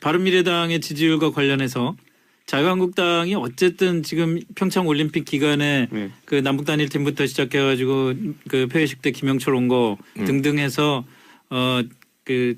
바른미래당의 지지율과 관련해서 자유한국당이 어쨌든 지금 평창 올림픽 기간에 네. 그 남북 단일팀부터 시작해가지고 그 폐회식 때 김영철 온 거 등등해서 그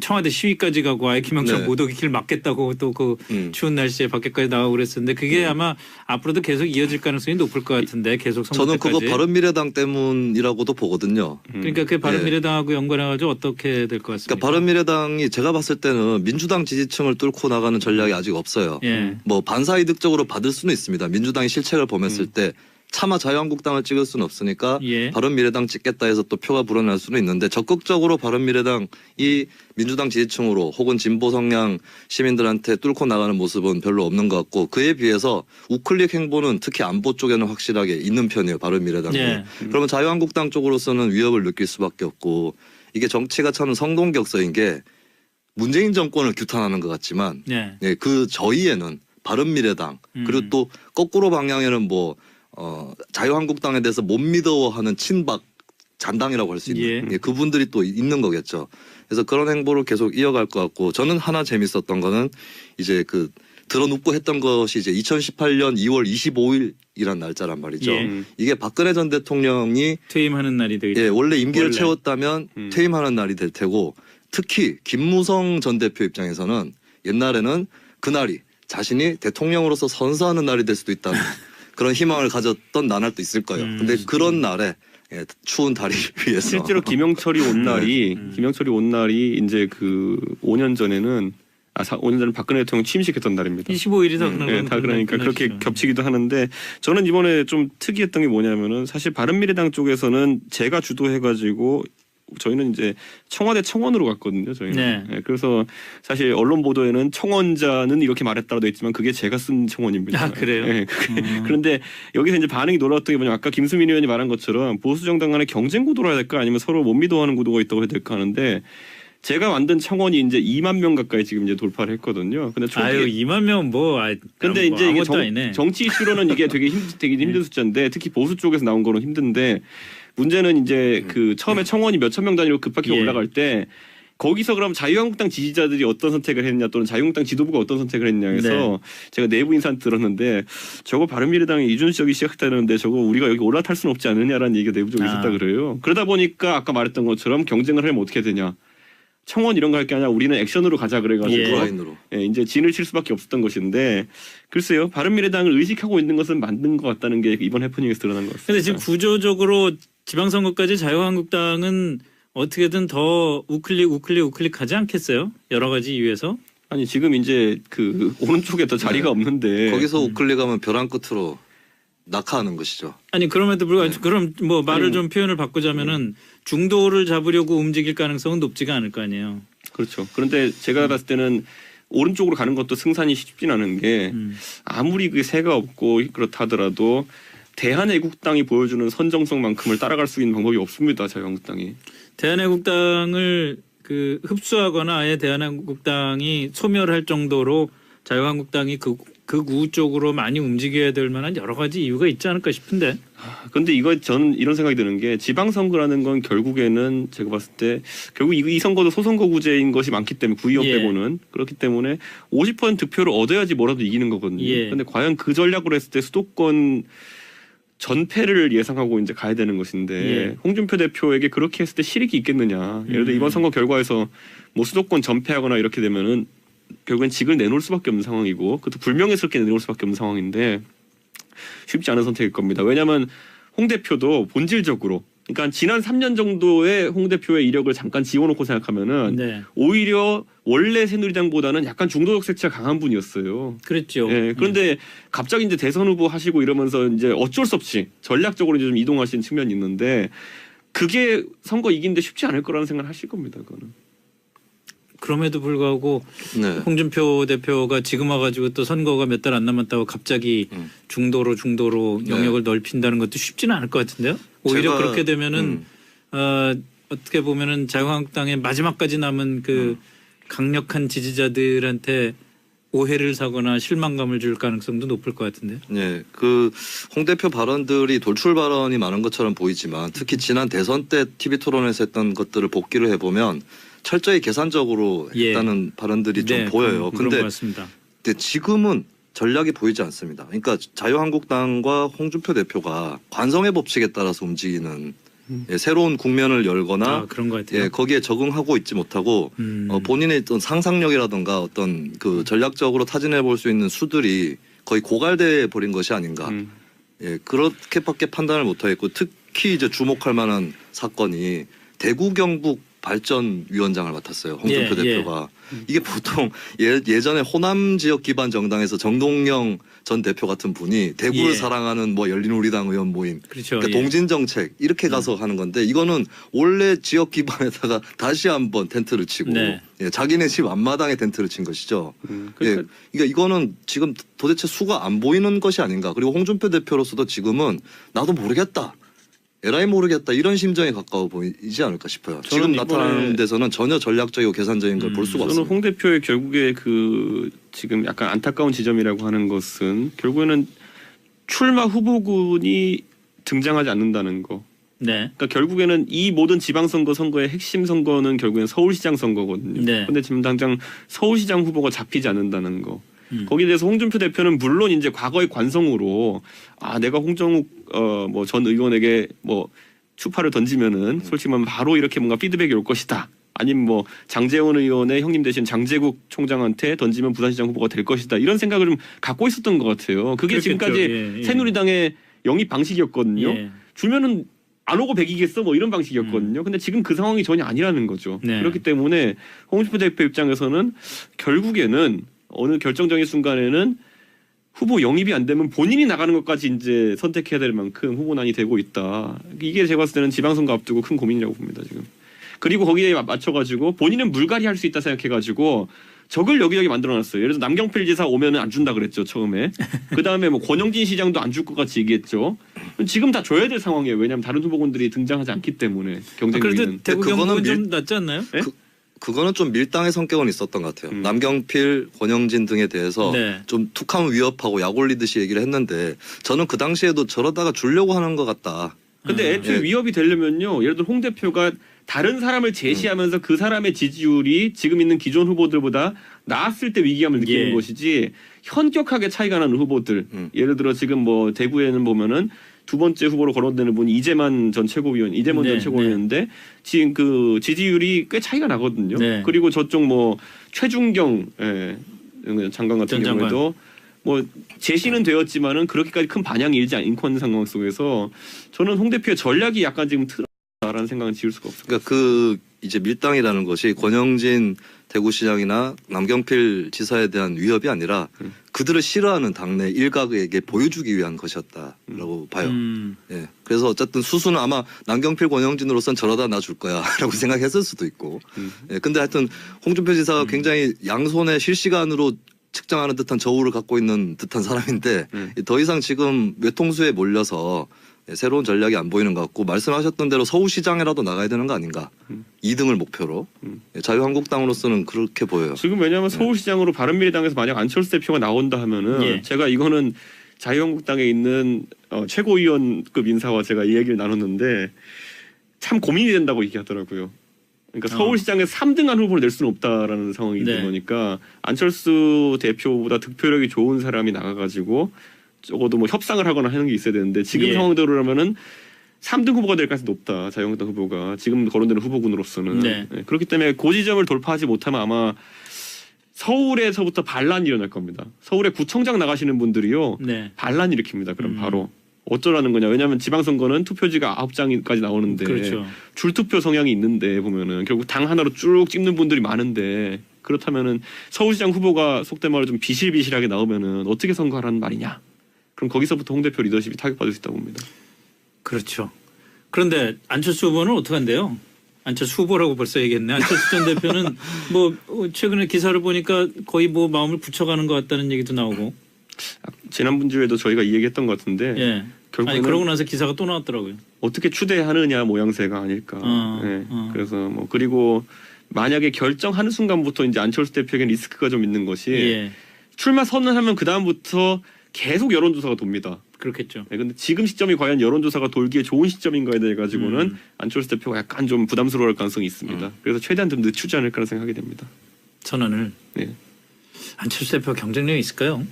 청와대 시위까지 가고 아예 김영철 네. 못 오게 길 막겠다고 또 그 추운 날씨에 밖에까지 나가고 그랬었는데 그게 아마 앞으로도 계속 이어질 가능성이 높을 것 같은데 계속 선거 저는 때까지. 그거 바른미래당 때문이라고도 보거든요. 그러니까 그 바른미래당하고 연관해가지고 어떻게 될 것 같습니까? 그러니까 바른미래당이 제가 봤을 때는 민주당 지지층을 뚫고 나가는 전략이 아직 없어요. 예. 뭐 반사이득적으로 받을 수는 있습니다. 민주당이 실책을 범했을 때 차마 자유한국당을 찍을 수는 없으니까 예. 바른미래당 찍겠다 해서 또 표가 불어날 수는 있는데 적극적으로 바른미래당이 민주당 지지층으로 혹은 진보 성향 시민들한테 뚫고 나가는 모습은 별로 없는 것 같고 그에 비해서 우클릭 행보는 특히 안보 쪽에는 확실하게 있는 편이에요. 바른미래당이. 예. 그러면 자유한국당 쪽으로서는 위협을 느낄 수밖에 없고 이게 정치가 참 성동격서인 게 문재인 정권을 규탄하는 것 같지만 예. 네, 그 저희에는 바른미래당 그리고 또 거꾸로 방향에는 뭐 자유한국당에 대해서 못 믿어하는 친박 잔당이라고 할 수 있는 예, 그분들이 또 있는 거겠죠. 그래서 그런 행보를 계속 이어갈 것 같고 저는 하나 재밌었던 거는 이제 그 드러눕고 했던 것이 이제 2018년 2월 25일이란 날짜란 말이죠. 예. 이게 박근혜 전 대통령이 퇴임하는 날이 되겠죠. 예, 원래 임기를 원래. 채웠다면 퇴임하는 날이 될 테고 특히 김무성 전 대표 입장에서는 옛날에는 그날이 자신이 대통령으로서 선서하는 날이 될 수도 있다는 그런 희망을 가졌던 나날도 있을 거예요. 근데 그런 날에 예, 추운 다리를 위해서 실제로 김영철이 온 날이 김영철이 온 날이 이제 그 5년 전에는 5년 전에 박근혜 대통령 취임식했던 날입니다. 25일이 다 그런 네, 다 그러니까 그렇게 겹치기도 하는데 저는 이번에 좀 특이했던 게 뭐냐면은 사실 바른미래당 쪽에서는 제가 주도해가지고 저희는 이제 청와대 청원으로 갔거든요. 저희는. 네. 네, 그래서 사실 언론 보도에는 청원자는 이렇게 말했다고 돼 있지만 그게 제가 쓴 청원입니다. 아, 그래요? 네, 그런데 여기서 이제 반응이 놀라웠던 게 뭐냐면 아까 김수민 의원이 말한 것처럼 보수 정당 간의 경쟁 구도로 해야 될까 아니면 서로 못 믿어하는 구도가 있다고 해야 될까 하는데 제가 만든 청원이 이제 2만 명 가까이 지금 이제 돌파를 했거든요. 근데 아유 2만 명은 뭐 근데 뭐 이제 이게 아무것도 아니네. 정치 이슈로는 이게 되게 힘든 숫자인데 특히 보수 쪽에서 나온 거는 힘든데 문제는 이제 그 처음에 청원이 몇천 명 단위로 급하게 예. 올라갈 때 거기서 그럼 자유한국당 지지자들이 어떤 선택을 했냐 또는 자유한국당 지도부가 어떤 선택을 했냐 해서 네. 제가 내부 인사한테 들었는데 저거 바른미래당이 이준석이 시작했다는데 저거 우리가 여기 올라탈 수는 없지 않느냐라는 얘기가 내부적으로 있었다 그래요. 그러다 보니까 아까 말했던 것처럼 경쟁을 하면 어떻게 되냐. 청원 이런 거 할 게 아니라 우리는 액션으로 가자 그래가지고 오프라인으로. 예, 이제 진을 칠 수밖에 없었던 것인데 글쎄요 바른미래당을 의식하고 있는 것은 맞는 것 같다는 게 이번 해프닝에서 드러난 것 같습니다. 근데 지금 구조적으로 지방선거까지 자유한국당은 어떻게든 더 우클릭 하지 않겠어요? 여러 가지 이유에서. 아니 지금 이제 그 오른쪽에 더 자리가 없는데 거기서 우클릭하면 벼랑 끝으로 낙하하는 것이죠. 아니 그럼에도 불구하고 그럼 뭐 말을 좀 표현을 바꾸자면은 중도를 잡으려고 움직일 가능성은 높지가 않을 거 아니에요. 그렇죠. 그런데 제가 봤을 때는 오른쪽으로 가는 것도 승산이 쉽진 않은 게 아무리 그게 새가 없고 그렇다 하더라도 대한애국당이 보여주는 선정성만큼을 따라갈 수 있는 방법이 없습니다. 자유한국당이. 대한애국당을 그 흡수하거나 아예 대한애국당이 소멸할 정도로 자유한국당이 극우 쪽으로 많이 움직여야 될 만한 여러 가지 이유가 있지 않을까 싶은데. 근데 이거 저는 이런 생각이 드는 게 지방선거라는 건 결국에는 제가 봤을 때 결국 이 선거도 소선거구제인 것이 많기 때문에 구의원 예. 빼고는 그렇기 때문에 50% 득표를 얻어야지 뭐라도 이기는 거거든요. 예. 근데 과연 그 전략으로 했을 때 수도권 전패를 예상하고 이제 가야 되는 것인데 예. 홍준표 대표에게 그렇게 했을 때 실익이 있겠느냐. 예를 들어 이번 선거 결과에서 뭐 수도권 전패하거나 이렇게 되면은 결국엔 직을 내놓을 수밖에 없는 상황이고 그것도 불명예스럽게 내놓을 수밖에 없는 상황인데 쉽지 않은 선택일 겁니다. 왜냐하면 홍 대표도 본질적으로 그러니까 지난 3년 정도의 홍 대표의 이력을 잠깐 지워놓고 생각하면은 네. 오히려 원래 새누리당보다는 약간 중도적 색채가 강한 분이었어요. 그랬죠. 예, 그런데 갑자기 이제 대선 후보 하시고 이러면서 이제 어쩔 수 없이 전략적으로 이제 좀 이동하신 측면이 있는데 그게 선거 이기는데 쉽지 않을 거라는 생각을 하실 겁니다. 그거는. 그럼에도 불구하고 네. 홍준표 대표가 지금 와가지고 또 선거가 몇 달 안 남았다고 갑자기 중도로 영역을 넓힌다는 것도 쉽지는 않을 것 같은데요. 오히려 제가, 그렇게 되면은 어떻게 보면은 자유한국당의 마지막까지 남은 그 강력한 지지자들한테 오해를 사거나 실망감을 줄 가능성도 높을 것 같은데요. 네, 그 홍 대표 발언들이 돌출 발언이 많은 것처럼 보이지만 특히 지난 대선 때 TV 토론에서 했던 것들을 복기를 해보면 철저히 계산적으로 예. 했다는 발언들이 좀 네, 보여요. 그런 근데 것 같습니다. 지금은 전략이 보이지 않습니다. 그러니까 자유한국당과 홍준표 대표가 관성의 법칙에 따라서 움직이는 새로운 국면을 열거나 그런 것 같아요. 거기에 적응하고 있지 못하고 본인의 어떤 상상력이라든가 어떤 그 전략적으로 타진해 볼 수 있는 수들이 거의 고갈돼 버린 것이 아닌가. 그렇게밖에 판단을 못하겠고 특히 이제 주목할 만한 사건이 대구 경북 발전위원장을 맡았어요. 홍준표 대표가. 이게 보통 예전에 호남 지역 기반 정당에서 정동영 전 대표 같은 분이 대구를 사랑하는 뭐 열린우리당 의원 모임, 그렇죠. 그러니까 동진 정책 이렇게 가서 하는 건데 이거는 원래 지역 기반에다가 다시 한번 텐트를 치고 자기네 집 앞마당에 텐트를 친 것이죠. 그러니까 이거는 지금 도대체 수가 안 보이는 것이 아닌가. 그리고 홍준표 대표로서도 지금은 나도 모르겠다. 에라이 모르겠다 이런 심정에 가까워 보이지 않을까 싶어요. 지금 나타나는 데서는 전혀 전략적이고 계산적인 걸 볼 수가 저는 없습니다. 홍 대표의 결국에 그 지금 약간 안타까운 지점이라고 하는 것은 결국에는 출마 후보군이 등장하지 않는다는 거. 네. 그러니까 결국에는 이 모든 지방선거 선거의 핵심 선거는 결국엔 서울시장 선거거든요. 그런데 지금 당장 서울시장 후보가 잡히지 않는다는 거. 거기에 대해서 홍준표 대표는 물론 이제 과거의 관성으로 내가 홍정욱 뭐 전 의원에게 뭐 추파를 던지면은 솔직히 말하면 바로 이렇게 뭔가 피드백이 올 것이다. 아니면 뭐 장제원 의원의 형님 대신 장제국 총장한테 던지면 부산시장 후보가 될 것이다. 이런 생각을 좀 갖고 있었던 것 같아요. 그게 지금까지 새누리당의 영입 방식이었거든요. 주면은 안 오고 백이겠어 뭐 이런 방식이었거든요. 근데 지금 그 상황이 전혀 아니라는 거죠. 그렇기 때문에 홍준표 대표 입장에서는 결국에는 어느 결정적인 순간에는 후보 영입이 안 되면 본인이 나가는 것까지 이제 선택해야 될 만큼 후보난이 되고 있다. 이게 제가 봤을 때는 지방선거 앞두고 큰 고민이라고 봅니다 지금. 그리고 거기에 맞춰가지고 본인은 물갈이 할 수 있다 생각해가지고 적을 여기저기 만들어놨어요. 예를 들어서 남경필 지사 오면은 안 준다 그랬죠 처음에. 그 다음에 뭐 권영진 시장도 안 줄 것 같이 얘기했죠. 지금 다 줘야 될 상황이에요. 왜냐하면 다른 후보군들이 등장하지 않기 때문에 경쟁률은. 그래도 대구 경북은 좀 낫지 않나요? 네? 그거는 좀 밀당의 성격은 있었던 것 같아요. 남경필, 권영진 등에 대해서 좀 툭하면 위협하고 약 올리듯이 얘기를 했는데 저는 그 당시에도 저러다가 주려고 하는 것 같다. 근데 애초에 위협이 되려면요. 예를 들어 홍 대표가 다른 사람을 제시하면서 그 사람의 지지율이 지금 있는 기존 후보들보다 나았을 때 위기감을 느끼는 것이지 현격하게 차이가 나는 후보들. 예를 들어 지금 뭐 대구에는 보면은 두 번째 후보로 거론되는 분이 이재만 전 최고위원, 이재만 전 최고위원인데 지금 그 지지율이 꽤 차이가 나거든요. 그리고 저쪽 뭐 최준경 장관 같은 경우에도 뭐 제시는 되었지만은 그렇게까지 큰 반향이 일지 않고 있는 상황 속에서 저는 홍 대표의 전략이 약간 지금 틀었다라는 생각은 지울 수가 없습니다. 그러니까 그 이제 밀당이라는 것이 권영진 대구시장이나 남경필 지사에 대한 위협이 아니라 그들을 싫어하는 당내 일각에게 보여주기 위한 것이었다라고 봐요. 그래서 어쨌든 수수는 아마 남경필 권영진으로선 저러다 나 줄 거야라고 생각했을 수도 있고. 근데 하여튼 홍준표 지사가 굉장히 양손에 실시간으로 측정하는 듯한 저울을 갖고 있는 듯한 사람인데 더 이상 지금 외통수에 몰려서 새로운 전략이 안 보이는 것 같고 말씀하셨던 대로 서울시장이라도 나가야 되는 거 아닌가. 2등을 목표로. 자유한국당으로서는 그렇게 보여요. 지금 왜냐하면 서울시장으로 바른미래당에서 만약 안철수 대표가 나온다 하면은 제가 이거는 자유한국당에 있는 최고위원급 인사와 제가 이 얘기를 나눴는데 참 고민이 된다고 얘기하더라고요. 그러니까 서울시장에서 3등한 후보를 낼 수는 없다라는 상황이 있는 거니까 안철수 대표보다 득표력이 좋은 사람이 나가가지고 적어도 뭐 협상을 하거나 하는 게 있어야 되는데 지금 상황대로라면은 3등 후보가 될 가능성이 높다. 자유한국당 후보가 지금 거론되는 후보군으로서는. 그렇기 때문에 그 지점을 돌파하지 못하면 아마 서울에서부터 반란이 일어날 겁니다. 서울에 구청장 나가시는 분들이요. 반란 일으킵니다. 그럼 바로. 어쩌라는 거냐. 왜냐하면 지방선거는 투표지가 9장까지 나오는데 줄투표 성향이 있는데 보면은 결국 당 하나로 쭉 찍는 분들이 많은데 그렇다면은 서울시장 후보가 속된 말로 좀 비실비실하게 나오면은 어떻게 선거하라는 말이냐. 그럼 거기서부터 홍 대표 리더십이 타격받을 수 있다고 봅니다. 그렇죠. 그런데 안철수 후보는 어떻게 한대요? 안철수 후보라고 벌써 얘기했네. 안철수 전 대표는 뭐 최근에 기사를 보니까 거의 뭐 마음을 굳혀가는 것 같다는 얘기도 나오고. 지난번 주에도 저희가 이 얘기했던 것 같은데 결국에는 그러고 나서 기사가 또 나왔더라고요. 어떻게 추대하느냐 모양새가 아닐까. 그래서 뭐 그리고 만약에 결정하는 순간부터 이제 안철수 대표에게 리스크가 좀 있는 것이 출마 선언하면 그 다음부터 계속 여론조사가 돕니다. 그렇겠죠. 네, 근데 지금 시점이 과연 여론조사가 돌기에 좋은 시점인가에 대해 가지고는 안철수 대표가 약간 좀 부담스러울 가능성이 있습니다. 그래서 최대한 좀 늦추지 않을까라는 생각이 됩니다. 선언을. 네. 안철수 대표 경쟁력이 있을까요?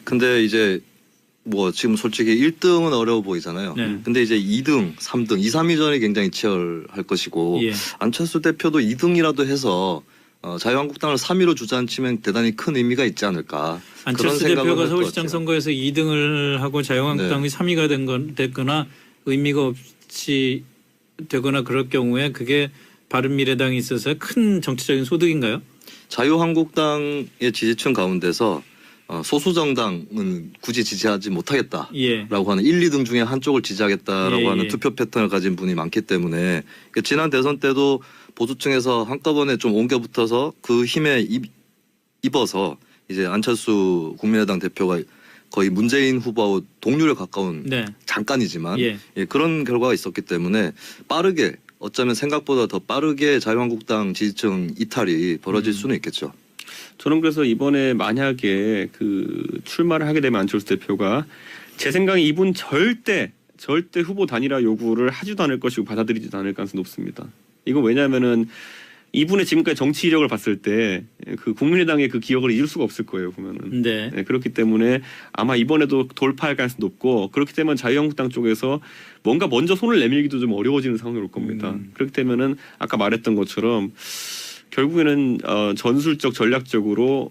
근데 이제 뭐 지금 솔직히 1등은 어려워 보이잖아요. 네. 근데 이제 2등, 3등, 2, 3위전이 굉장히 치열할 것이고 예. 안철수 대표도 2등이라도 해서 자유한국당을 3위로 주저앉히면 대단히 큰 의미가 있지 않을까. 그런 안철수 생각을 대표가 할것 서울시장 같아요. 선거에서 2등을 하고 자유한국당이 3위가 됐거나 의미가 없이 되거나 그럴 경우에 그게 바른미래당이 있어서 큰 정치적인 소득인가요? 자유한국당의 지지층 가운데서 소수 정당은 굳이 지지하지 못하겠다라고 예. 하는 1, 2등 중에 한쪽을 지지하겠다라고 예, 하는 예. 투표 패턴을 가진 분이 많기 때문에 지난 대선 때도 보수층에서 한꺼번에 좀 옮겨 붙어서 그 힘에 입어서 이제 안철수 국민의당 대표가 거의 문재인 후보하고 동률에 가까운 네. 잠깐이지만 예. 그런 결과가 있었기 때문에 빠르게 어쩌면 생각보다 더 빠르게 자유한국당 지지층 이탈이 벌어질 수는 있겠죠. 저는 그래서 이번에 만약에 그 출마를 하게 되면 안철수 대표가 제 생각에 이분 절대 후보 단일화 요구를 하지도 않을 것이고 받아들이지도 않을 가능성이 높습니다. 이건 왜냐하면은 이분의 지금까지 정치 이력을 봤을 때 그 국민의당의 그 기억을 잊을 수가 없을 거예요 보면은. 네. 네, 그렇기 때문에 아마 이번에도 돌파할 가능성이 높고 그렇기 때문에 자유한국당 쪽에서 뭔가 먼저 손을 내밀기도 좀 어려워지는 상황이 올 겁니다. 그렇기 때문에는 아까 말했던 것처럼 결국에는 전술적 전략적으로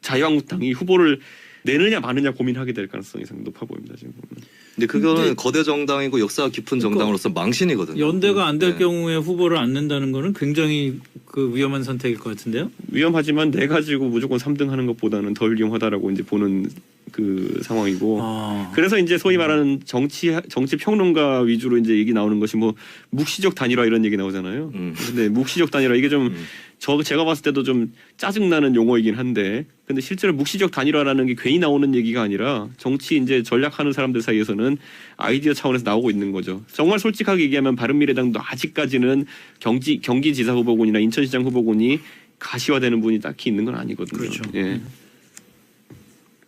자유한국당이 후보를 내느냐 마느냐 고민하게 될 가능성이 상당히 높아 보입니다 지금 보면. 근데 그거는 근데 거대 정당이고 역사가 깊은 정당으로서 망신이거든요. 연대가 안 될 네. 경우에 후보를 안 낸다는 거는 굉장히 그 위험한 선택일 것 같은데요. 위험하지만 내 가지고 무조건 3등 하는 것보다는 덜 위험하다라고 이제 보는 그 상황이고. 아. 그래서 이제 소위 말하는 정치 평론가 위주로 이제 얘기 나오는 것이 뭐 묵시적 단일화 이런 얘기 나오잖아요. 근데 묵시적 단일화 이게 좀 제가 봤을 때도 좀 짜증나는 용어이긴 한데 근데 실제로 묵시적 단일화라는 게 괜히 나오는 얘기가 아니라 정치 이제 전략하는 사람들 사이에서는 아이디어 차원에서 나오고 있는 거죠. 정말 솔직하게 얘기하면 바른미래당도 아직까지는 경기지사 후보군이나 인천시장 후보군이 가시화되는 분이 딱히 있는 건 아니거든요. 그렇죠. 예.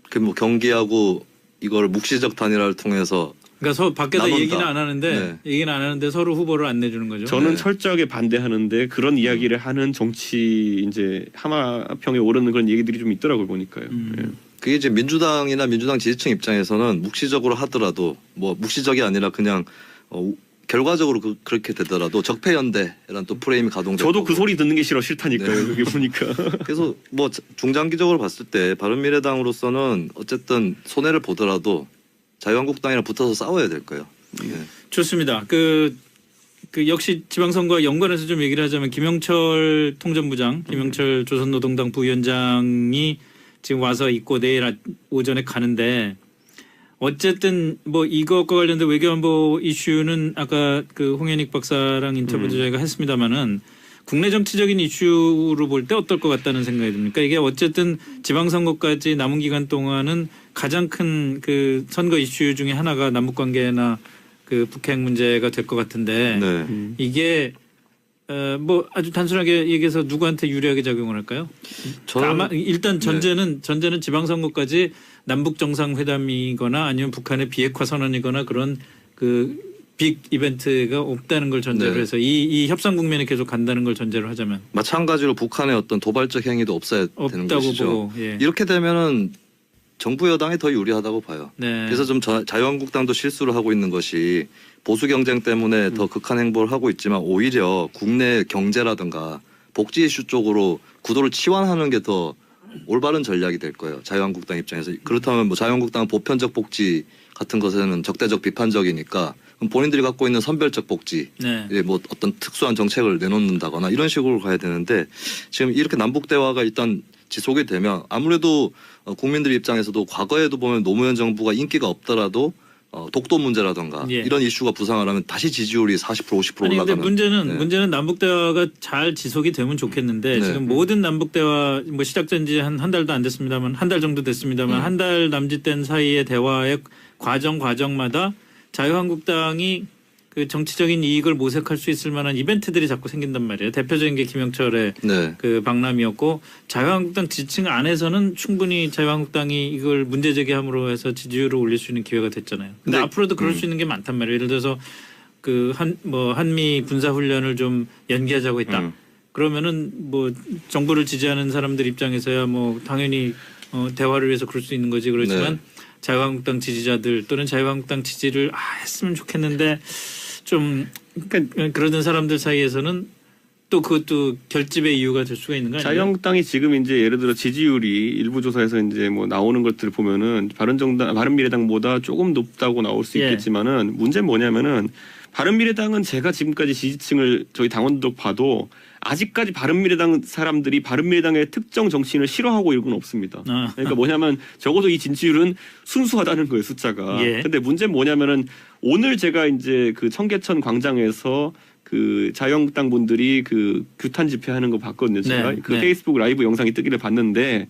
그 뭐 경기하고 이걸 묵시적 단일화를 통해서 그러니까 밖에다 나눈다. 얘기는 안 하는데 얘기는 안 하는데 서로 후보를 안 내주는 거죠. 저는 네. 철저하게 반대하는데 그런 이야기를 하는 정치 이제 하마평에 오르는 그런 얘기들이 좀 있더라고요 보니까요. 예. 그게 이제 민주당이나 민주당 지지층 입장에서는 묵시적으로 하더라도 뭐 묵시적이 아니라 그냥 결과적으로 그렇게 되더라도 적폐연대라는 또 프레임이 가동되고 저도 그 소리 듣는 게 싫다니까요. 네. 그게 보니까. 그래서 뭐 중장기적으로 봤을 때 바른미래당으로서는 어쨌든 손해를 보더라도 자유한국당이랑 붙어서 싸워야 될 거예요. 네. 좋습니다. 그 역시 지방선거와 연관해서 좀 얘기를 하자면 김영철 통전부장, 김영철 조선노동당 부위원장이 지금 와서 있고 내일 오전에 가는데 어쨌든 뭐 이것과 관련된 외교안보 이슈는 아까 그 홍현익 박사랑 인터뷰도 저희가 했습니다마는 국내 정치적인 이슈로 볼 때 어떨 것 같다는 생각이 듭니까? 이게 어쨌든 지방선거까지 남은 기간 동안은 가장 큰 그 선거 이슈 중에 하나가 남북관계나 그 북핵 문제가 될 것 같은데 네. 이게 뭐 아주 단순하게 얘기해서 누구한테 유리하게 작용을 할까요? 저는 아마 일단 전제는 지방선거까지 남북 정상회담이거나 아니면 북한의 비핵화 선언이거나 그런 그 빅 이벤트가 없다는 걸 전제로 네. 해서 이 협상 국면이 계속 간다는 걸 전제로 하자면 마찬가지로 북한의 어떤 도발적 행위도 없어야 되는 없다고 것이죠. 보고 예. 이렇게 되면은 정부 여당이 더 유리하다고 봐요. 네. 그래서 좀 자유한국당도 실수를 하고 있는 것이 보수 경쟁 때문에 더 극한 행보를 하고 있지만 오히려 국내 경제라든가 복지 이슈 쪽으로 구도를 치환하는 게 더 올바른 전략이 될 거예요. 자유한국당 입장에서. 그렇다면 뭐 자유한국당 보편적 복지 같은 것에는 적대적 비판적이니까 그럼 본인들이 갖고 있는 선별적 복지, 네. 뭐 어떤 특수한 정책을 내놓는다거나 이런 식으로 가야 되는데 지금 이렇게 남북 대화가 일단 지속이 되면 아무래도 국민들 입장에서도 과거에도 보면 노무현 정부가 인기가 없더라도 독도 문제라든가 예. 이런 이슈가 부상하려면 다시 지지율이 40% 50% 아니 근데 올라가는. 문제는 남북 대화가 잘 지속이 되면 좋겠는데 네. 지금 모든 남북 대화 뭐 시작된 지 한 달도 안 됐습니다만 한 달 정도 됐습니다만 한 달 남짓된 사이의 대화의 과정마다 자유한국당이 그 정치적인 이익을 모색할 수 있을 만한 이벤트들이 자꾸 생긴단 말이에요. 대표적인 게 김영철의 네. 그 박람이었고 자유한국당 지지층 안에서는 충분히 자유한국당이 이걸 문제 제기함으로 해서 지지율을 올릴 수 있는 기회가 됐잖아요. 근데 네. 앞으로도 그럴 수 있는 게 많단 말이에요. 예를 들어서 그 한미 군사 훈련을 좀 연기하자고 했다. 그러면은 뭐 정부를 지지하는 사람들 입장에서야 뭐 당연히 대화를 위해서 그럴 수 있는 거지. 그렇지만 네. 자유한국당 지지자들 또는 자유한국당 지지를 했으면 좋겠는데 좀 그러니까 그러던 사람들 사이에서는 또 그것도 결집의 이유가 될 수가 있는 거 아니에요? 자유한국당이 지금 이제 예를 들어 지지율이 일부 조사에서 이제 뭐 나오는 것들을 보면은 바른미래당보다 조금 높다고 나올 수 예. 있겠지만은 문제는 뭐냐면은 바른미래당은 제가 지금까지 지지층을 저희 당원도 봐도 아직까지 바른미래당 사람들이 바른미래당의 특정 정치인을 싫어하고 이런 건 없습니다. 그러니까 뭐냐면 적어도 이 진지율은 순수하다는 거예요, 숫자가. 예. 근데 문제는 뭐냐면은 오늘 제가 이제 그 청계천 광장에서 그 자유한국당 분들이 그 규탄 집회하는 거 봤거든요. 제가 네, 그 네. 페이스북 라이브 영상이 뜨기를 봤는데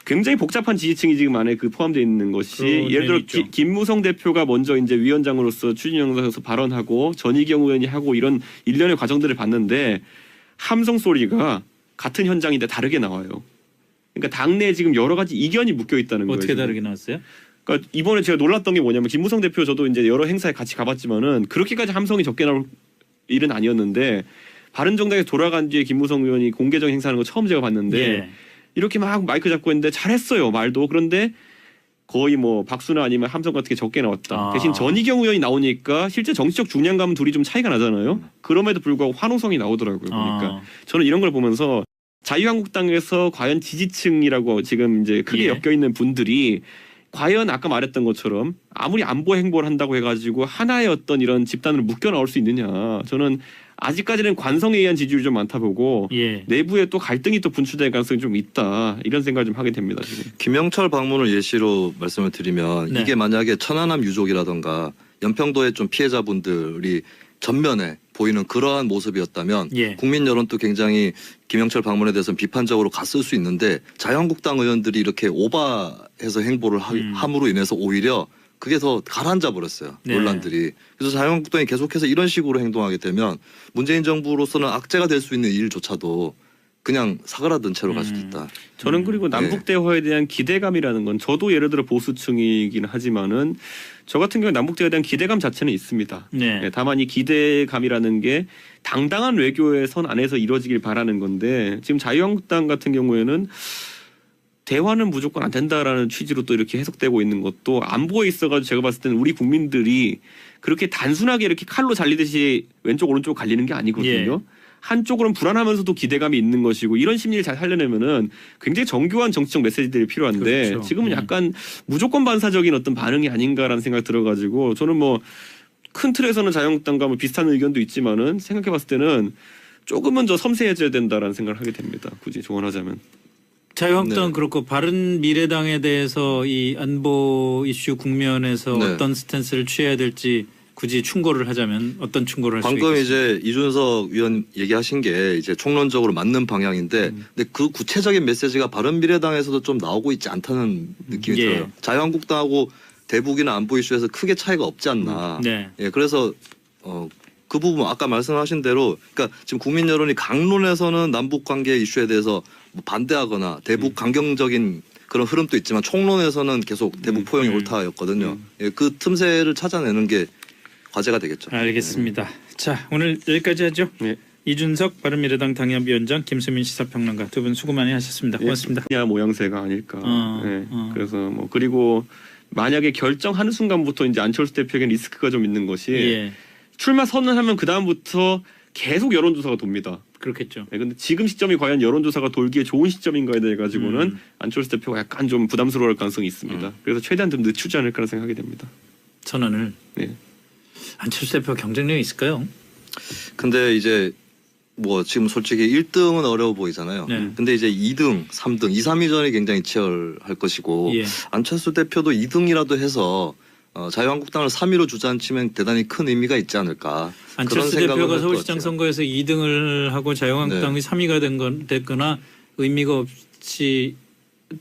굉장히 복잡한 지지층이 지금 안에 그 포함되어 있는 것이 예를 들어 있죠. 김무성 대표가 먼저 이제 위원장으로서 추진 영상에서 발언하고 전희경 의원이 하고 이런 일련의 과정들을 봤는데 함성 소리가 같은 현장인데 다르게 나와요. 그러니까 당내에 지금 여러 가지 이견이 묶여 있다는 거예요. 어떻게 지금. 다르게 나왔어요? 그러니까 이번에 제가 놀랐던 게 뭐냐면 김무성 대표 저도 이제 여러 행사에 같이 가봤지만은 그렇게까지 함성이 적게 나올 일은 아니었는데 바른정당에 돌아간 뒤에 김무성 의원이 공개적인 행사하는 거 처음 제가 봤는데 예. 이렇게 막 마이크 잡고 했는데 잘했어요 말도. 그런데 거의 뭐 박수나 아니면 함성 같은 게 적게 나왔다. 대신 전희경 의원이 나오니까 실제 정치적 중량감은 둘이 좀 차이가 나잖아요. 그럼에도 불구하고 환호성이 나오더라고요. 그러니까 저는 이런 걸 보면서 자유한국당에서 과연 지지층이라고 지금 이제 크게 예. 엮여 있는 분들이 과연 아까 말했던 것처럼 아무리 안보 행보를 한다고 해가지고 하나의 어떤 이런 집단으로 묶여 나올 수 있느냐. 저는 아직까지는 관성에 의한 지지율이 좀 많다 보고 예. 내부에 또 갈등이 또 분출될 가능성이 좀 있다. 이런 생각을 좀 하게 됩니다. 지금. 김영철 방문을 예시로 말씀을 드리면 네. 이게 만약에 천안함 유족이라던가 연평도의 좀 피해자분들이 전면에 보이는 그러한 모습이었다면 예. 국민 여론도 굉장히 김영철 방문에 대해서는 비판적으로 갔을 수 있는데 자유한국당 의원들이 이렇게 오바해서 행보를 함으로 인해서 오히려 그게 더 가라앉아 버렸어요. 네. 논란들이. 그래서 자유한국당이 계속해서 이런 식으로 행동하게 되면 문재인 정부로서는 악재가 될 수 있는 일조차도 그냥 사그라든 채로 갈 수도 있다. 저는 그리고 남북 대화에 대한 기대감이라는 건 저도 예를 들어 보수층이긴 하지만은 저 같은 경우에 남북 대화에 대한 기대감 자체는 있습니다. 네. 예, 다만 이 기대감이라는 게 당당한 외교의 선 안에서 이루어지길 바라는 건데 지금 자유한국당 같은 경우에는 대화는 무조건 안 된다라는 취지로 또 이렇게 해석되고 있는 것도 안보에 있어가지고 제가 봤을 때는 우리 국민들이 그렇게 단순하게 이렇게 칼로 잘리듯이 왼쪽 오른쪽 갈리는 게 아니거든요. 예. 한쪽으로는 불안하면서도 기대감이 있는 것이고 이런 심리를 잘 살려내면은 굉장히 정교한 정치적 메시지들이 필요한데 그렇죠. 지금은 약간 무조건 반사적인 어떤 반응이 아닌가라는 생각이 들어가지고 저는 뭐 큰 틀에서는 자유한국당과 뭐 비슷한 의견도 있지만은 생각해봤을 때는 조금은 더 섬세해져야 된다라는 생각을 하게 됩니다. 굳이 조언하자면. 자유한국당은 네. 그렇고 바른미래당에 대해서 이 안보 이슈 국면에서 네. 어떤 스탠스를 취해야 될지 굳이 충고를 하자면 어떤 충고를 할 수 방금 있겠습니까? 이제 이준석 위원 얘기하신 게 이제 총론적으로 맞는 방향인데 근데 그 구체적인 메시지가 바른미래당에서도 좀 나오고 있지 않다는 느낌이 예. 들어요. 자유한국당하고 대북이나 안보 이슈에서 크게 차이가 없지 않나. 네. 예, 그래서 그 부분 아까 말씀하신 대로 그러니까 지금 국민 여론이 강론에서는 남북 관계 이슈에 대해서 뭐 반대하거나 대북 강경적인 그런 흐름도 있지만 총론에서는 계속 대북 포용이 옳다였거든요. 예, 그 틈새를 찾아내는 게 과제가 되겠죠. 알겠습니다. 자, 오늘 여기까지 하죠. 네. 이준석 바른미래당 당협위원장, 김수민 시사평론가 두 분 수고 많이 하셨습니다. 고맙습니다. 야 모양새가 아닐까. 네. 어. 그래서 뭐 그리고 만약에 결정하는 순간부터 이제 안철수 대표에게 리스크가 좀 있는 것이 예, 출마 선언하면 그 다음부터 계속 여론조사가 돕니다. 그렇겠죠. 네, 근데 지금 시점이 과연 여론조사가 돌기에 좋은 시점인가에 대해 가지고는 안철수 대표가 약간 좀 부담스러울 가능성이 있습니다. 그래서 최대한 좀 늦추지 않을까 생각이 됩니다. 선언을 네. 안철수 대표 경쟁력이 있을까요? 근데 이제 뭐 지금 솔직히 1등은 어려워 보이잖아요. 네. 근데 이제 2등, 3등, 2, 3위전이 굉장히 치열할 것이고 예. 안철수 대표도 2등이라도 해서 자유한국당을 3위로 주저앉히면 대단히 큰 의미가 있지 않을까. 안철수 그런 생각을 대표가 할것 서울시장 같아요. 선거에서 2등을 하고 자유한국당이 3위가 됐거나 의미가 없이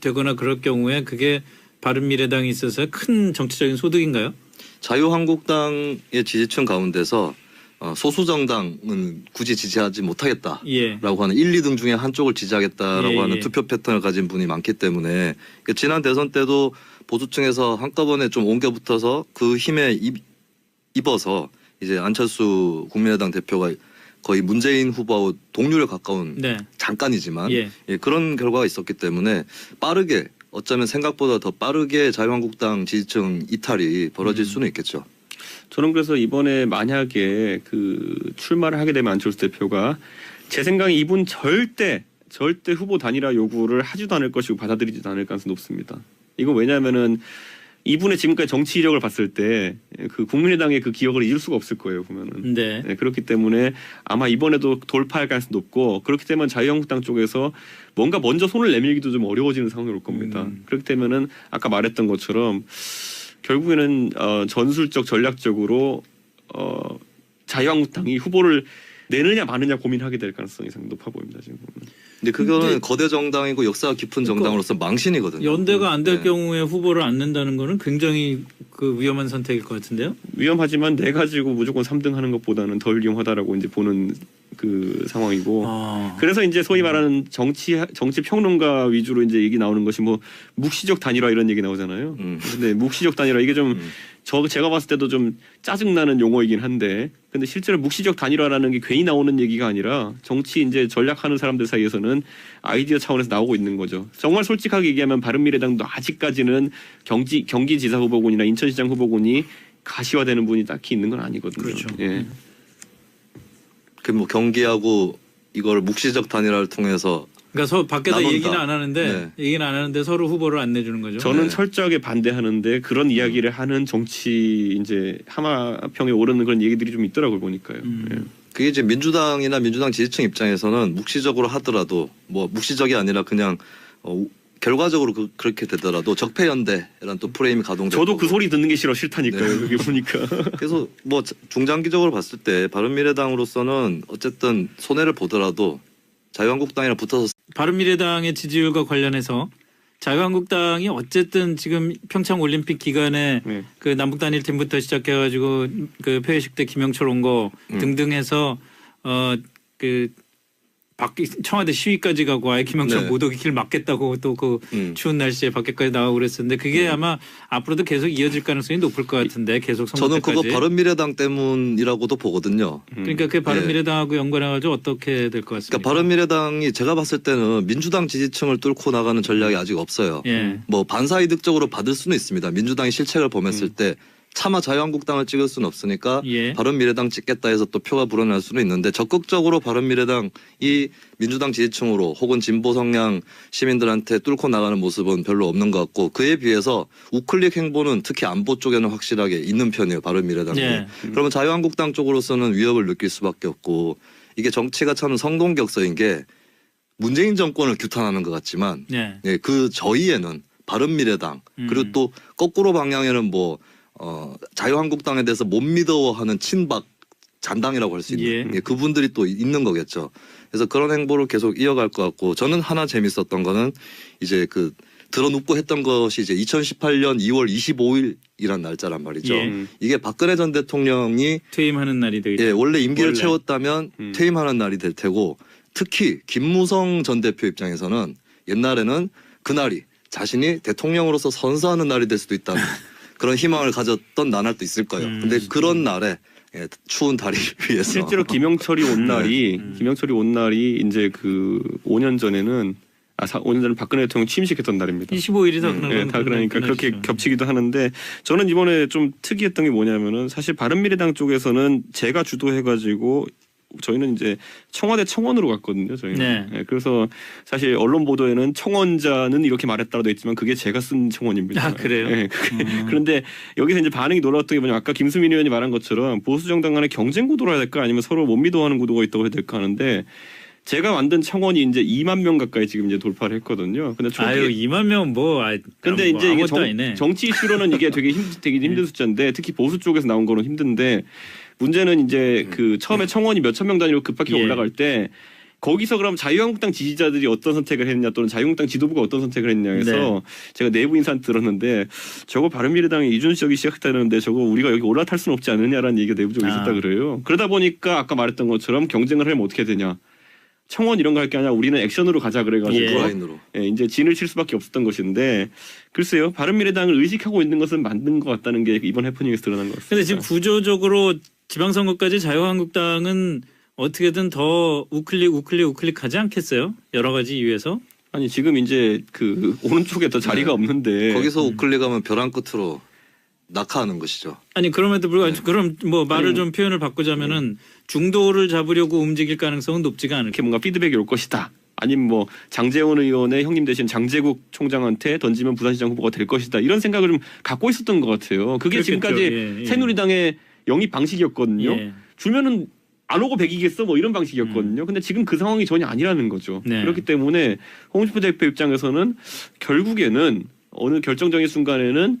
되거나 그럴 경우에 그게 바른미래당에 있어서 큰 정치적인 소득인가요? 자유한국당의 지지층 가운데서 소수 정당은 굳이 지지하지 못하겠다라고 예. 하는 1, 2등 중에 한쪽을 지지하겠다라고 예, 하는 예. 투표 패턴을 가진 분이 많기 때문에 지난 대선 때도 보수층에서 한꺼번에 좀 옮겨 붙어서 그 힘에 입어서 이제 안철수 국민의당 대표가 거의 문재인 후보와 동률에 가까운 네. 잠깐이지만 예. 예, 그런 결과가 있었기 때문에 빠르게 어쩌면 생각보다 더 빠르게 자유한국당 지지층 이탈이 벌어질 수는 있겠죠. 저는 그래서 이번에 만약에 그 출마를 하게 되면 안철수 대표가 제 생각에 이분 절대 후보 단일화 요구를 하지도 않을 것이고 받아들이지도 않을 가능성이 높습니다. 이건 왜냐하면은 이분의 지금까지 정치 이력을 봤을 때 그 국민의당의 그 기억을 잊을 수가 없을 거예요 보면은. 네. 네, 그렇기 때문에 아마 이번에도 돌파할 가능성이 높고 그렇게 되면 자유한국당 쪽에서 뭔가 먼저 손을 내밀기도 좀 어려워지는 상황이 올 겁니다. 그렇기 때문에는 아까 말했던 것처럼 결국에는 전술적 전략적으로 자유한국당이 후보를 내느냐 마느냐 고민하게 될 가능성이 상당히 높아 보입니다 지금 보면. 근데 그거는 근데 거대 정당이고 역사가 깊은 정당으로서 망신이거든요. 연대가 안 될 네. 경우에 후보를 안 낸다는 거는 굉장히 그 위험한 선택일 것 같은데요. 위험하지만 내 가지고 무조건 3등 하는 것보다는 덜 위험하다라고 이제 보는 그 상황이고. 그래서 이제 소위 말하는 정치 평론가 위주로 이제 얘기 나오는 것이 뭐 묵시적 단일화 이런 얘기 나오잖아요. 근데 묵시적 단일화 이게 좀 제가 봤을 때도 좀 짜증나는 용어이긴 한데 근데 실제로 묵시적 단일화라는 게 괜히 나오는 얘기가 아니라 정치 이제 전략하는 사람들 사이에서는 아이디어 차원에서 나오고 있는 거죠. 정말 솔직하게 얘기하면 바른미래당도 아직까지는 경기지사 후보군이나 인천시장 후보군이 가시화되는 분이 딱히 있는 건 아니거든요. 그렇죠. 예. 그 뭐 경기하고 이걸 묵시적 단일화를 통해서 그러니까 밖에다 나눈다. 얘기는 안 하는데 얘기는 안 하는데 서로 후보를 안 내주는 거죠. 저는 네. 철저하게 반대하는데 그런 이야기를 하는 정치 이제 하마평에 오르는 그런 얘기들이 좀 있더라고요 보니까요. 예. 그게 이제 민주당이나 민주당 지지층 입장에서는 묵시적으로 하더라도 뭐 묵시적이 아니라 그냥 결과적으로 그렇게 되더라도 적폐연대라는 또 프레임이 가동되고 저도 그 소리 듣는 게 싫다니까요. 그게 보니까. 그래서 뭐 중장기적으로 봤을 때 바른미래당으로서는 어쨌든 손해를 보더라도 자유한국당이랑 붙어서 바른미래당의 지지율과 관련해서 자유한국당이 어쨌든 지금 평창 올림픽 기간에 네. 그 남북 단일팀부터 시작해가지고 그 폐회식 때 김영철 온 거 등등 해서 그 청와대 시위까지 가고 아예 김영철 네. 못 오기 길 막겠다고 또 그 추운 날씨에 밖에까지 나가고 그랬었는데 그게 아마 앞으로도 계속 이어질 가능성이 높을 것 같은데 계속 선거 저는 때까지. 그거 바른미래당 때문이라고도 보거든요. 그러니까 그 바른미래당하고 연관해가지고 어떻게 될 것 같습니까? 그러니까 바른미래당이 제가 봤을 때는 민주당 지지층을 뚫고 나가는 전략이 아직 없어요. 예. 뭐 반사이득적으로 받을 수는 있습니다. 민주당이 실책을 범했을 때 차마 자유한국당을 찍을 수는 없으니까 예. 바른미래당 찍겠다 해서 또 표가 불어날 수는 있는데 적극적으로 바른미래당이 민주당 지지층으로 혹은 진보 성향 시민들한테 뚫고 나가는 모습은 별로 없는 것 같고 그에 비해서 우클릭 행보는 특히 안보 쪽에는 확실하게 있는 편이에요. 바른미래당이. 예. 그러면 자유한국당 쪽으로서는 위협을 느낄 수밖에 없고 이게 정치가 참 성동격서인 게 문재인 정권을 규탄하는 것 같지만 네. 예, 그 저희에는 바른미래당 그리고 또 거꾸로 방향에는 뭐 자유한국당에 대해서 못 믿어하는 친박 잔당이라고 할 수 있는 예, 그분들이 또 있는 거겠죠. 그래서 그런 행보를 계속 이어갈 것 같고 저는 하나 재밌었던 거는 이제 그 드러눕고 했던 것이 이제 2018년 2월 25일이란 날짜란 말이죠. 예. 이게 박근혜 전 대통령이 퇴임하는 날이 되겠죠. 예, 원래 임기를 원래. 채웠다면 퇴임하는 날이 될 테고 특히 김무성 전 대표 입장에서는 옛날에는 그날이 자신이 대통령으로서 선서하는 날이 될 수도 있다는 그런 희망을 가졌던 나날도 있을 거예요. 근데 그런 날에 예, 추운 다리를 위해서 실제로 김영철이 온 날이 이제 그 5년 전에는 5년 전에 박근혜 대통령 취임식했던 날입니다. 25일이 다 그런 다 그러니까 그렇게 겹치기도 하는데 저는 이번에 좀 특이했던 게 뭐냐면은 사실 바른미래당 쪽에서는 제가 주도해가지고 저희는 이제 청와대 청원으로 갔거든요. 저희는. 네. 네, 그래서 사실 언론 보도에는 청원자는 이렇게 말했다고 돼 있지만 그게 제가 쓴 청원입니다. 아, 그래요? 네, 그런데 여기서 이제 반응이 놀라웠던 게 뭐냐면 아까 김수민 의원이 말한 것처럼 보수 정당 간의 경쟁 구도로 해야 될까 아니면 서로 못 믿어하는 구도가 있다고 해야 될까 하는데 제가 만든 청원이 이제 2만 명 가까이 지금 이제 돌파를 했거든요. 근데 아유 2만 명 뭐. 근데 뭐 이제 이게 아무것도 아니네. 정치 이슈로는 이게 되게 힘든 숫자인데 특히 보수 쪽에서 나온 거는 힘든데 문제는 이제 그 처음에 청원이 몇천 명 단위로 급하게 예. 올라갈 때 거기서 그럼 자유한국당 지지자들이 어떤 선택을 했냐 또는 자유한국당 지도부가 어떤 선택을 했냐 해서 네. 제가 내부 인사한테 들었는데 저거 바른미래당의 이준석이 시작했다는데 저거 우리가 여기 올라탈 수는 없지 않느냐라는 얘기가 내부적으로 있었다 그래요. 그러다 보니까 아까 말했던 것처럼 경쟁을 하면 어떻게 되냐. 청원 이런 거 할 게 아니라 우리는 액션으로 가자 그래가지고 오프라인으로. 예, 이제 진을 칠 수밖에 없었던 것인데 글쎄요. 바른미래당을 의식하고 있는 것은 맞는 것 같다는 게 이번 해프닝에서 드러난 것 같습니다. 근데 지금 구조적으로 지방선거까지 자유한국당은 어떻게든 더 우클릭 하지 않겠어요? 여러 가지 이유에서. 아니 지금 이제 그 오른쪽에 더 자리가 네. 없는데 거기서 우클릭하면 벼랑 끝으로 낙하하는 것이죠. 아니 그럼에도 불구하고 그럼 뭐 말을 좀 표현을 바꾸자면은 중도를 잡으려고 움직일 가능성은 높지가 않을 이렇게 뭔가 피드백이 올 것이다. 아니면 뭐 장제원 의원의 형님 대신 장제국 총장한테 던지면 부산시장 후보가 될 것이다. 이런 생각을 좀 갖고 있었던 것 같아요. 그게 그렇겠죠. 지금까지 예, 예. 새누리당의 영입 방식이었거든요. 예. 주면은 안 오고 백이겠어 뭐 이런 방식이었거든요. 근데 지금 그 상황이 전혀 아니라는 거죠. 네. 그렇기 때문에 홍준표 대표 입장에서는 결국에는 어느 결정적인 순간에는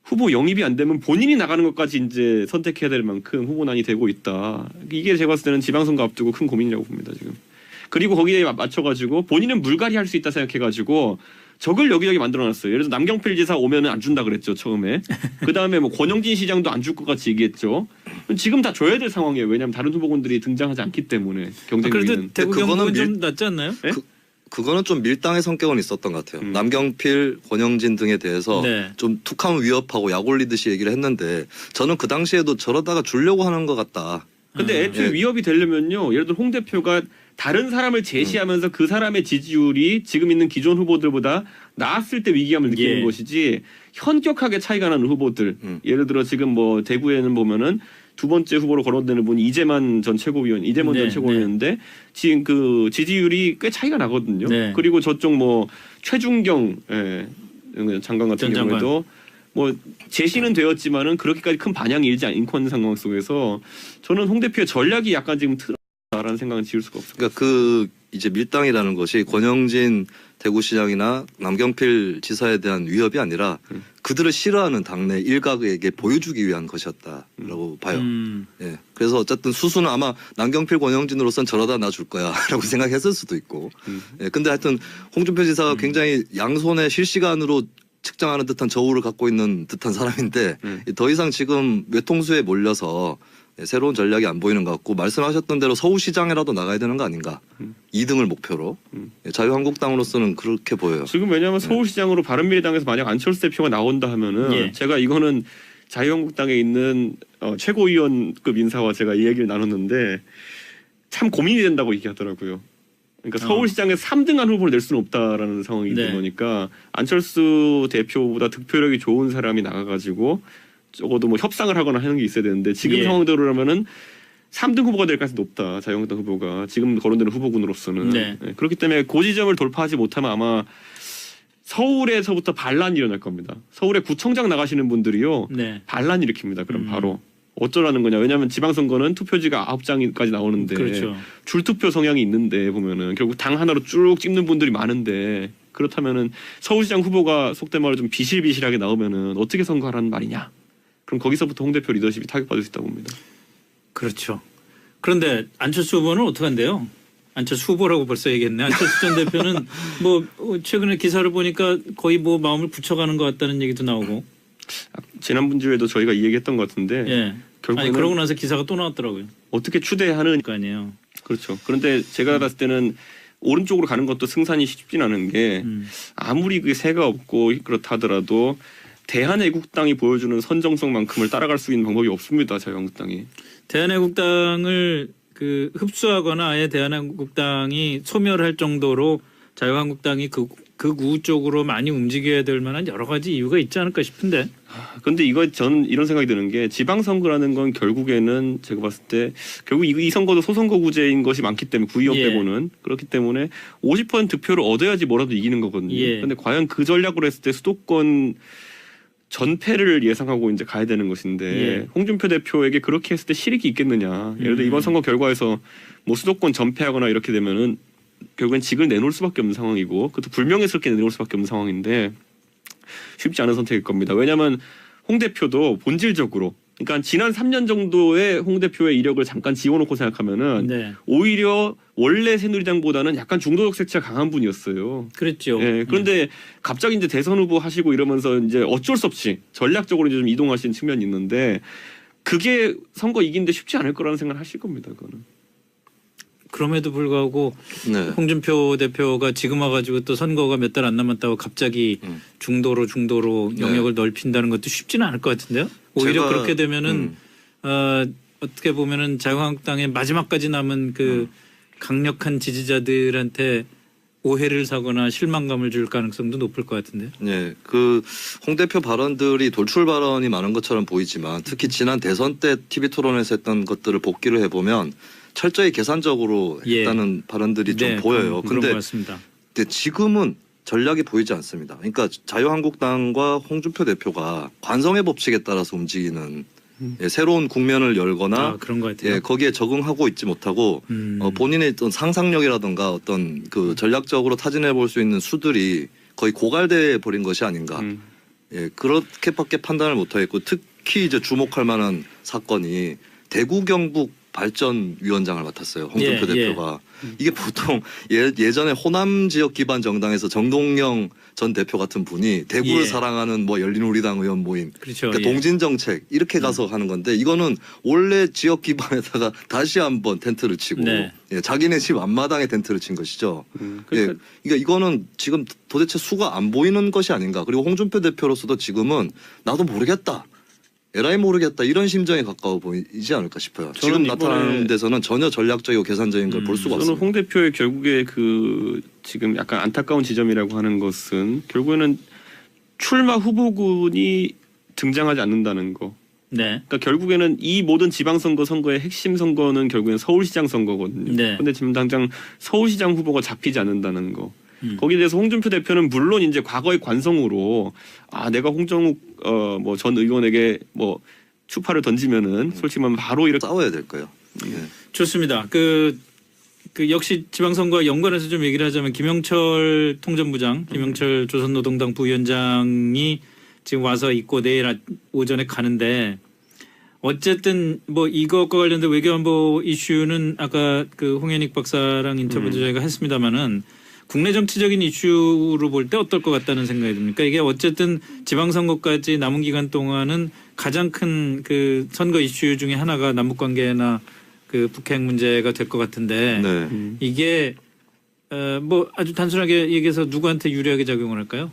후보 영입이 안 되면 본인이 나가는 것까지 이제 선택해야 될 만큼 후보난이 되고 있다. 이게 제가 봤을 때는 지방선거 앞두고 큰 고민이라고 봅니다 지금. 그리고 거기에 맞춰가지고 본인은 물갈이 할 수 있다 생각해가지고 적을 여기저기 만들어놨어요. 예를 들어서 남경필 지사 오면은 안 준다 그랬죠 처음에. 그 다음에 뭐 권영진 시장도 안 줄 것 같이 얘기했죠. 지금 다 줘야 될 상황이에요. 왜냐하면 다른 후보군들이 등장하지 않기 때문에 경쟁 그래도 중에는. 대구 그거는 경북은 좀 낫지 않나요? 네? 그거는 좀 밀당의 성격은 있었던 것 같아요. 남경필, 권영진 등에 대해서 네. 좀 툭하면 위협하고 약 올리듯이 얘기를 했는데 저는 그 당시에도 저러다가 주려고 하는 것 같다. 근데 애초에 예. 위협이 되려면요. 예를 들어 홍 대표가 다른 사람을 제시하면서 그 사람의 지지율이 지금 있는 기존 후보들보다 나았을 때 위기감을 느끼는 예. 것이지 현격하게 차이가 나는 후보들. 예를 들어 지금 뭐 대구에는 보면은 두 번째 후보로 거론되는 분이 이재만 전 최고위원, 이재만 네, 전 최고위원인데 지금 그 지지율이 꽤 차이가 나거든요. 네. 그리고 저쪽 뭐 최준경 장관 같은 전 장관. 경우에도 뭐 제시는 되었지만은 그렇게까지 큰 반향이 일지 않는 상황 속에서 저는 홍 대표의 전략이 약간 지금 틀었다라는 생각은 지울 수가 없어요. 그러니까 그 이제 밀당이라는 것이 권영진 대구시장이나 남경필 지사에 대한 위협이 아니라 그들을 싫어하는 당내 일각에게 보여주기 위한 것이었다라고 봐요. 예. 그래서 어쨌든 수수는 아마 남경필 권영진으로선 저러다 나 줄 거야라고 생각했을 수도 있고. 예. 근데 하여튼 홍준표 지사가 굉장히 양손에 실시간으로 측정하는 듯한 저울을 갖고 있는 듯한 사람인데 더 이상 지금 외통수에 몰려서 새로운 전략이 안 보이는 것 같고 말씀하셨던 대로 서울시장이라도 나가야 되는 거 아닌가. 2등을 목표로. 자유한국당으로서는 그렇게 보여요. 지금 왜냐하면 서울시장으로 바른미래당에서 만약 안철수 대표가 나온다 하면은 예. 제가 이거는 자유한국당에 있는 최고위원급 인사와 제가 이 얘기를 나눴는데 참 고민이 된다고 얘기하더라고요. 그러니까 서울시장에서 3등한 후보를 낼 수는 없다라는 상황이 네. 된 거니까 안철수 대표보다 득표력이 좋은 사람이 나가가지고 적어도 뭐 협상을 하거나 하는 게 있어야 되는데 지금 예. 상황대로라면은 3등 후보가 될 가능성이 높다. 자유한국당 후보가 지금 거론되는 후보군으로서는. 네. 네, 그렇기 때문에 그 지점을 돌파하지 못하면 아마 서울에서부터 반란이 일어날 겁니다. 서울에 구청장 나가시는 분들이요. 네. 반란 일으킵니다. 그럼 바로. 어쩌라는 거냐. 왜냐하면 지방선거는 투표지가 9장까지 나오는데 그렇죠. 줄투표 성향이 있는데 보면은 결국 당 하나로 쭉 찍는 분들이 많은데 그렇다면은 서울시장 후보가 속된 말로 좀 비실비실하게 나오면은 어떻게 선거하라는 말이냐. 그럼 거기서부터 홍 대표 리더십이 타격받을 수 있다고 봅니다. 그렇죠. 그런데 안철수 후보는 어떻게 한대요? 안철수 후보라고 벌써 얘기했네. 안철수 전 대표는 뭐 최근에 기사를 보니까 거의 뭐 마음을 굳혀가는 것 같다는 얘기도 나오고. 지난번 주에도 저희가 이 얘기했던 것 같은데 예. 결국에는 아니 그러고 나서 기사가 또 나왔더라고요. 어떻게 추대하는 거 아니에요. 그렇죠. 그런데 제가 봤을 때는 오른쪽으로 가는 것도 승산이 쉽진 않은 게 아무리 그게 새가 없고 그렇다 하더라도 대한애국당이 보여주는 선정성만큼을 따라갈 수 있는 방법이 없습니다. 자유한국당이. 대한애국당을 그 흡수하거나 아예 대한애국당이 소멸할 정도로 자유한국당이 극우 쪽으로 많이 움직여야 될 만한 여러 가지 이유가 있지 않을까 싶은데. 근데 이거 저는 이런 생각이 드는 게 지방선거라는 건 결국에는 제가 봤을 때 결국 이 선거도 소선거구제인 것이 많기 때문에 구의원 예. 빼고는 그렇기 때문에 50% 득표를 얻어야지 뭐라도 이기는 거거든요. 예. 근데 과연 그 전략으로 했을 때 수도권 전패를 예상하고 이제 가야 되는 것인데 예. 홍준표 대표에게 그렇게 했을 때 실익이 있겠느냐. 예를 들어 이번 선거 결과에서 뭐 수도권 전패하거나 이렇게 되면은 결국엔 직을 내놓을 수밖에 없는 상황이고 그것도 불명예스럽게 내놓을 수밖에 없는 상황인데 쉽지 않은 선택일 겁니다. 왜냐하면 홍 대표도 본질적으로 그러니까 지난 3년 정도의 홍 대표의 이력을 잠깐 지워놓고 생각하면은 네. 오히려 원래 새누리당보다는 약간 중도적 색채가 강한 분이었어요. 그랬죠. 예, 그런데 갑자기 이제 대선 후보 하시고 이러면서 이제 어쩔 수 없이 전략적으로 이제 좀 이동하신 측면이 있는데 그게 선거 이기는데 쉽지 않을 거라는 생각을 하실 겁니다. 그거는. 그럼에도 불구하고 네. 홍준표 대표가 지금 와가지고 또 선거가 몇 달 안 남았다고 갑자기 중도로 영역을 넓힌다는 것도 쉽지는 않을 것 같은데요. 오히려 제가- 그렇게 되면은 어떻게 보면은 자유한국당의 마지막까지 남은 그 강력한 지지자들한테 오해를 사거나 실망감을 줄 가능성도 높을 것 같은데요. 네, 홍 대표 발언들이 돌출 발언이 많은 것처럼 보이지만 특히 지난 대선 때 TV 토론에서 했던 것들을 복기를 해보면 철저히 계산적으로 예. 했다는 발언들이 좀 네, 보여요. 그런 근데 것 같습니다. 지금은 전략이 보이지 않습니다. 그러니까 자유한국당과 홍준표 대표가 관성의 법칙에 따라서 움직이는 새로운 국면을 열거나 그런 것 같아요. 거기에 적응하고 있지 못하고 본인의 어떤 상상력이라든가 어떤 그 전략적으로 타진해 볼 수 있는 수들이 거의 고갈돼 버린 것이 아닌가. 그렇게밖에 판단을 못하겠고 특히 이제 주목할 만한 사건이 대구 경북 발전위원장을 맡았어요. 홍준표 대표가. 이게 보통 예전에 호남 지역 기반 정당에서 정동영 전 대표 같은 분이 대구를 사랑하는 뭐 열린우리당 의원 모임, 그렇죠. 그러니까 동진 정책 이렇게 가서 하는 건데 이거는 원래 지역 기반에다가 다시 한번 텐트를 치고 자기네 집 앞마당에 텐트를 친 것이죠. 그러니까 이거는 지금 도대체 수가 안 보이는 것이 아닌가. 그리고 홍준표 대표로서도 지금은 나도 모르겠다. 에라이 모르겠다 이런 심정에 가까워 보이지 않을까 싶어요. 지금 나타나는 데서는 전혀 전략적이고 계산적인 걸 볼 수가 저는 없습니다. 홍 대표의 결국에 그 지금 약간 안타까운 지점이라고 하는 것은 결국에는 출마 후보군이 등장하지 않는다는 거. 네. 그러니까 결국에는 이 모든 지방선거 선거의 핵심 선거는 결국에는 서울시장 선거거든요. 그런데 지금 당장 서울시장 후보가 잡히지 않는다는 거. 거기에 대해서 홍준표 대표는 물론 이제 과거의 관성으로 내가 홍정욱 뭐 전 의원에게 뭐 추파를 던지면은 솔직히 말하면 바로 이렇게 싸워야 될 거예요. 좋습니다. 그 역시 지방선거와 연관해서 좀 얘기를 하자면 김영철 통전부장, 김영철 조선노동당 부위원장이 지금 와서 있고 내일 오전에 가는데 어쨌든 뭐 이것과 관련된 외교안보 이슈는 아까 그 홍현익 박사랑 인터뷰도 저희가 했습니다마는 국내 정치적인 이슈로 볼 때 어떨 것 같다는 생각이 듭니까? 이게 어쨌든 지방선거까지 남은 기간 동안은 가장 큰 그 선거 이슈 중에 하나가 남북관계나 그 북핵 문제가 될 것 같은데 이게 뭐 아주 단순하게 얘기해서 누구한테 유리하게 작용을 할까요?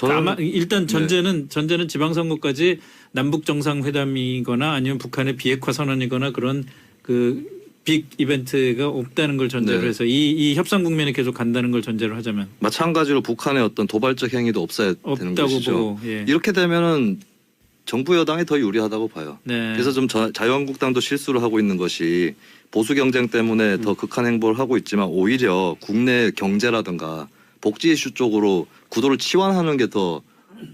아마 일단 전제는 지방선거까지 남북 정상회담이거나 아니면 북한의 비핵화 선언이거나 그런 그 빅 이벤트가 없다는 걸 전제로 해서 이 협상 국면에 계속 간다는 걸 전제로 하자면 마찬가지로 북한의 어떤 도발적 행위도 없어야 되는 것이죠. 보고, 이렇게 되면은 정부 여당이 더 유리하다고 봐요. 그래서 좀 자유한국당도 실수를 하고 있는 것이 보수 경쟁 때문에 더 극한 행보를 하고 있지만 오히려 국내 경제라든가 복지 이슈 쪽으로 구도를 치환하는 게 더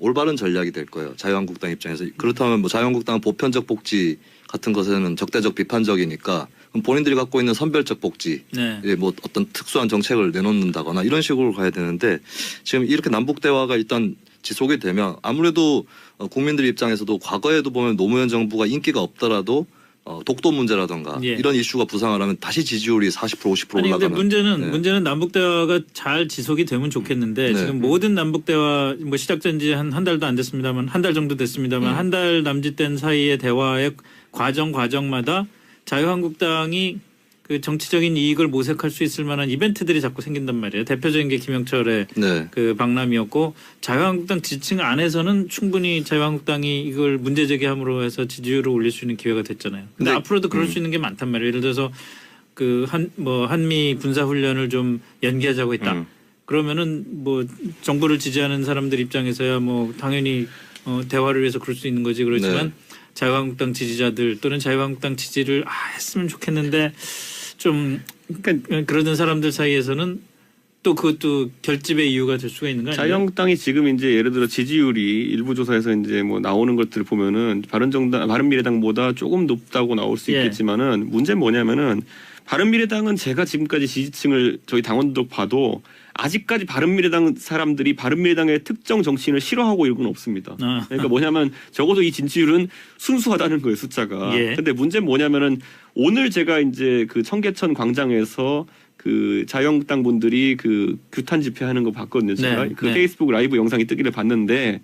올바른 전략이 될 거예요. 자유한국당 입장에서. 그렇다면 뭐 자유한국당은 보편적 복지 같은 것에는 적대적 비판적이니까 그럼 본인들이 갖고 있는 선별적 복지, 뭐 어떤 특수한 정책을 내놓는다거나 이런 식으로 가야 되는데 지금 이렇게 남북 대화가 일단 지속이 되면 아무래도 국민들 입장에서도 과거에도 보면 노무현 정부가 인기가 없더라도 독도 문제라든가 이런 이슈가 부상을 하면 다시 지지율이 40% 50% 올라가는. 근데 문제는 남북 대화가 잘 지속이 되면 좋겠는데 지금 모든 남북 대화 뭐 시작된 지 한 달도 안 됐습니다만 한 달 정도 됐습니다만 한 달 남짓된 사이의 대화의 과정마다 자유한국당이 그 정치적인 이익을 모색할 수 있을 만한 이벤트들이 자꾸 생긴단 말이에요. 대표적인 게 김영철의 그 박람이었고 자유한국당 지층 안에서는 충분히 자유한국당이 이걸 문제 제기함으로 해서 지지율을 올릴 수 있는 기회가 됐잖아요. 근데 앞으로도 그럴 수 있는 게 많단 말이에요. 예를 들어서 그 한미 군사 훈련을 좀 연기하자고 했다. 그러면은 뭐 정부를 지지하는 사람들 입장에서야 뭐 당연히 대화를 위해서 그럴 수 있는 거지. 그렇지만 자유한국당 지지자들 또는 자유한국당 지지를 했으면 좋겠는데 좀 그러니까 그러던 사람들 사이에서는 또 그것도 결집의 이유가 될 수가 있는 거 아니에요? 자유한국당이 지금 이제 예를 들어 지지율이 일부 조사에서 이제 뭐 나오는 것들을 보면은 바른미래당보다 조금 높다고 나올 수 있겠지만은 문제는 뭐냐면은 바른미래당은 제가 지금까지 지지층을 저희 당원들 봐도 아직까지 바른미래당 사람들이 바른미래당의 특정 정치인을 싫어하고 이런 건 없습니다. 그러니까 뭐냐면 적어도 이 진출은 순수하다는 거예요, 숫자가. 예. 근데 문제는 뭐냐면은 오늘 제가 이제 그 청계천 광장에서 그 자유한국당 분들이 그 규탄 집회하는 거 봤거든요. 제가 네, 그 네. 페이스북 라이브 영상이 뜨기를 봤는데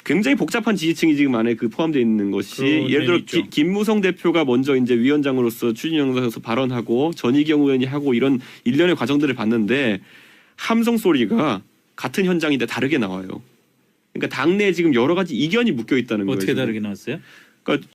굉장히 복잡한 지지층이 지금 안에 그 포함되어 있는 것이 예를 들어 있죠. 김무성 대표가 먼저 이제 위원장으로서 추진 영상에서 발언하고 전희경 의원이 하고 이런 일련의 과정들을 봤는데 함성 소리가 같은 현장인데 다르게 나와요. 그러니까 당내에 지금 여러 가지 이견이 묶여 있다는 거예요. 어떻게 지금. 다르게 나왔어요? 그러니까